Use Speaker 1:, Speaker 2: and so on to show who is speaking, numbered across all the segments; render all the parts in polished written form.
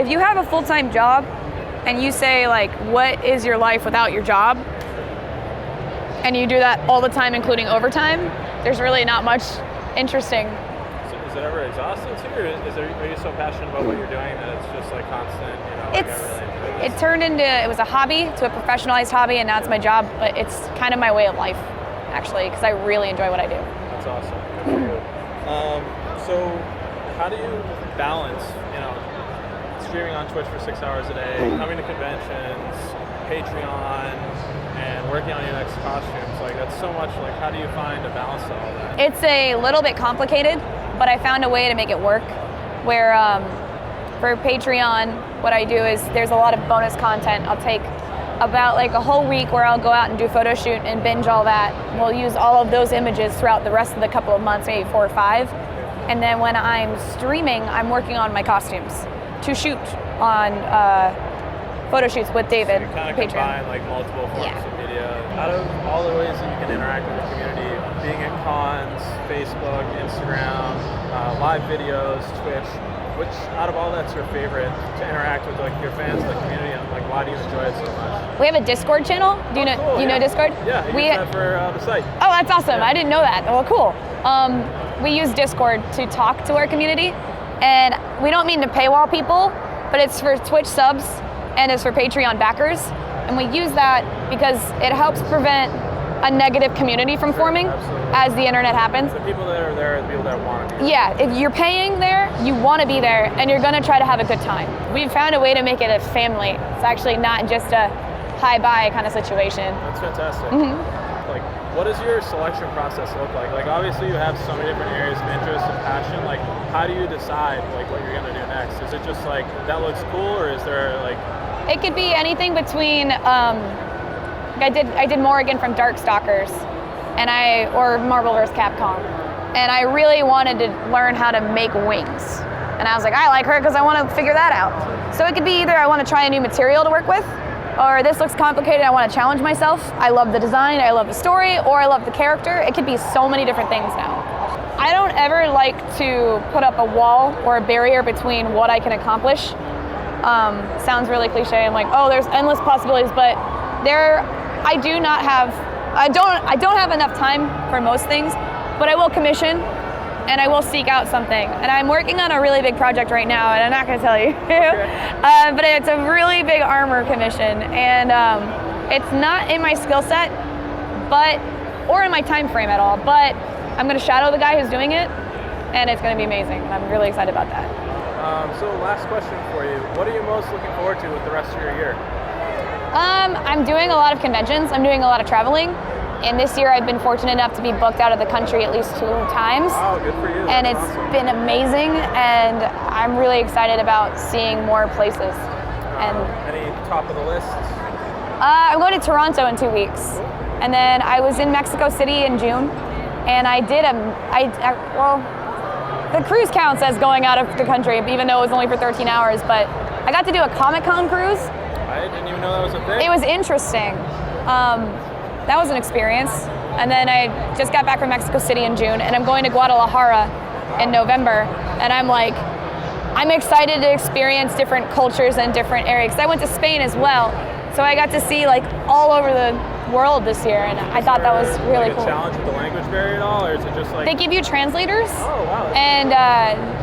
Speaker 1: if you have a full-time job and you say like, what is your life without your job? And you do that all the time, including overtime, there's really not much interesting.
Speaker 2: So is it ever exhausting to you, or are you so passionate about what you're doing that it's just like constant, you know, like I really enjoy this?
Speaker 1: It turned into, it was a hobby to a professionalized hobby, and now it's my job, but it's kind of my way of life, actually, because I really enjoy what I do.
Speaker 2: That's awesome. Good for you. So how do you balance, you know, streaming on Twitch for 6 hours a day, coming to conventions, Patreon, and working on your next costumes? Like, that's so much. Like, how do you find a balance to all that?
Speaker 1: It's a little bit complicated, but I found a way to make it work. Where for Patreon, what I do is there's a lot of bonus content. I'll take about like a whole week where I'll go out and do a photo shoot and binge all that. We'll use all of those images throughout the rest of the couple of months, maybe 4 or 5. And then when I'm streaming, I'm working on my costumes to shoot on photo shoots with David.
Speaker 2: So you kind of combine like multiple forms of media. Out of all the ways that you can interact with the community, being at cons, Facebook, Instagram, live videos, Twitch, which out of all that's your favorite to interact with like your fans, the community, and like why do you enjoy it so much?
Speaker 1: We have a Discord channel. Do you know?
Speaker 2: Cool,
Speaker 1: you know Discord?
Speaker 2: Yeah, I use that for the site.
Speaker 1: Oh, that's awesome! I didn't know that. Well, cool. We use Discord to talk to our community, and we don't mean to paywall people, but it's for Twitch subs and it's for Patreon backers, and we use that because it helps prevent a negative community from forming as the internet happens.
Speaker 2: The people that are there are the people that want to be there.
Speaker 1: Yeah, if you're paying there, you want to be there, and you're going to try to have a good time. We've found a way to make it a family. It's actually not just a hi-bye kind of situation.
Speaker 2: That's fantastic. Like, what does your selection process look like? Like, obviously you have so many different areas of interest and passion. Like, how do you decide like what you're going to do next? Is it just like, that looks cool, or is there like...
Speaker 1: It could be anything between, I did Morrigan from Darkstalkers, or Marvel vs. Capcom, and I really wanted to learn how to make wings. And I was like, I like her because I want to figure that out. So it could be either I want to try a new material to work with, or this looks complicated, I want to challenge myself. I love the design, I love the story, or I love the character. It could be so many different things now. I don't ever like to put up a wall or a barrier between what I can accomplish. Sounds really cliche. I'm like, oh, there's endless possibilities, but I don't have enough time for most things, but I will commission and I will seek out something. And I'm working on a really big project right now, and I'm not going to tell you, but it's a really big armor commission, and it's not in my skill set, or in my time frame at all, but I'm going to shadow the guy who's doing it, and it's going to be amazing, and I'm really excited about that.
Speaker 2: So last question for you. What are you most looking forward to with the rest of your year?
Speaker 1: I'm doing a lot of conventions. I'm doing a lot of traveling. And this year I've been fortunate enough to be booked out of the country at least 2 times.
Speaker 2: Oh, good for you.
Speaker 1: And it's been amazing, and I'm really excited about seeing more places. And
Speaker 2: any top of the list?
Speaker 1: I'm going to Toronto in 2 weeks. And then I was in Mexico City in June, and I did the cruise counts as going out of the country, even though it was only for 13 hours, but I got to do a Comic-Con cruise.
Speaker 2: I didn't even know that was a thing.
Speaker 1: It was interesting. That was an experience. And then I just got back from Mexico City in June, and I'm going to Guadalajara in November, and I'm excited to experience different cultures and different areas. Because I went to Spain as well, so I got to see like all over the world this year, and I thought that was really cool.
Speaker 2: A challenge with the language barrier at all, or is it just like...
Speaker 1: They give you translators.
Speaker 2: Oh, wow.
Speaker 1: And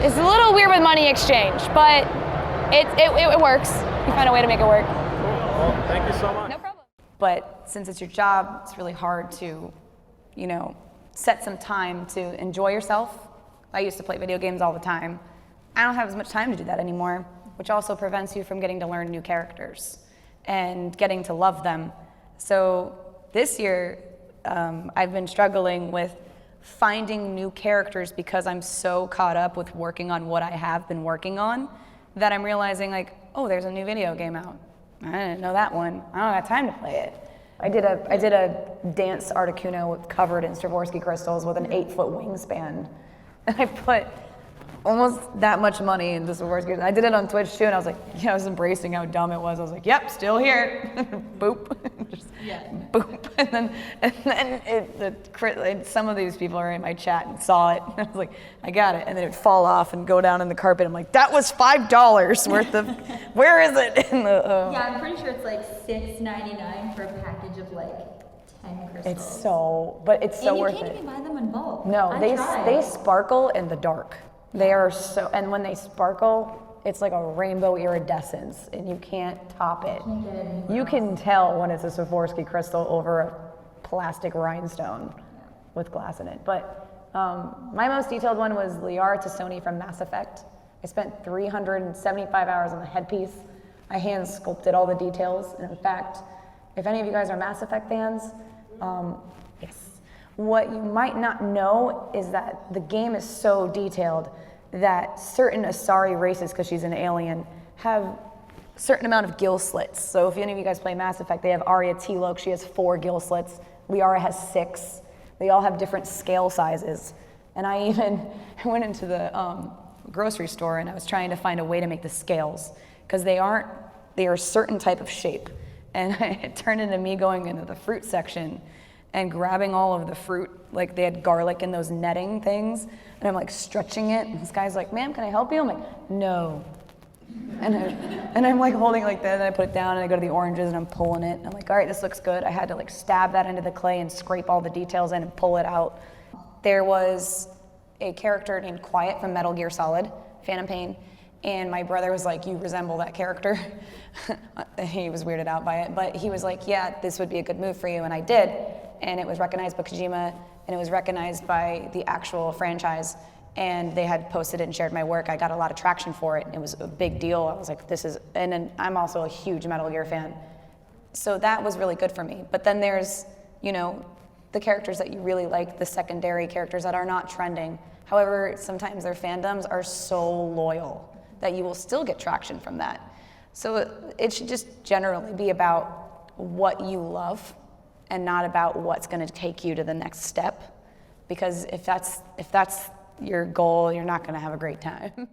Speaker 1: it's a little weird with money exchange, but it works. You find a way to make it work.
Speaker 2: Cool. Well, thank you so much.
Speaker 1: No problem. But since it's your job, it's really hard to, set some time to enjoy yourself. I used to play video games all the time. I don't have as much time to do that anymore, which also prevents you from getting to learn new characters and getting to love them. So this year, I've been struggling with finding new characters because I'm so caught up with working on what I have been working on that I'm realizing like, oh, there's a new video game out. I didn't know that one. I don't have time to play it. I did a dance Articuno covered in Swarovski crystals with an 8-foot wingspan. And I put almost that much money into Swarovski. I did it on Twitch too, and I was like, I was embracing how dumb it was. I was like, yep, still here. Boop. just boop, and then some of these people are in my chat and saw it, and I was like, I got it, and then it'd fall off and go down in the carpet. I'm like, that was $5 worth of, where is it?
Speaker 3: Yeah, I'm pretty sure it's like $6.99 for a package of like 10 crystals.
Speaker 1: It's so worth it.
Speaker 3: And you can't even buy them in bulk.
Speaker 1: No, they sparkle in the dark. They are so, and when they sparkle, it's like a rainbow iridescence, and you can't top it. You can tell when it's a Swarovski crystal over a plastic rhinestone with glass in it. But my most detailed one was Liara Tassoni from Mass Effect. I spent 375 hours on the headpiece. I hand sculpted all the details, and in fact, if any of you guys are Mass Effect fans, yes. What you might not know is that the game is so detailed that certain Asari races, because she's an alien, have a certain amount of gill slits. So if any of you guys play Mass Effect, they have Arya T-Loke, she has 4 gill slits. Liara has 6. They all have different scale sizes. And I went into the grocery store and I was trying to find a way to make the scales, because they are a certain type of shape. And it turned into me going into the fruit section and grabbing all of the fruit, like they had garlic in those netting things, and I'm like stretching it, and this guy's like, ma'am, can I help you? I'm like, no. And I'm like holding it like that, and I put it down, and I go to the oranges, and I'm pulling it. I'm like, all right, this looks good. I had to like stab that into the clay and scrape all the details in and pull it out. There was a character named Quiet from Metal Gear Solid, Phantom Pain, and my brother was like, you resemble that character. He was weirded out by it, but he was like, yeah, this would be a good move for you, and I did. And it was recognized by Kojima, and it was recognized by the actual franchise, and they had posted it and shared my work. I got a lot of traction for it, and it was a big deal. I was like, and then I'm also a huge Metal Gear fan. So that was really good for me. But then there's, the characters that you really like, the secondary characters that are not trending. However, sometimes their fandoms are so loyal that you will still get traction from that. So it should just generally be about what you love and not about what's going to take you to the next step. Because if that's your goal, you're not going to have a great time.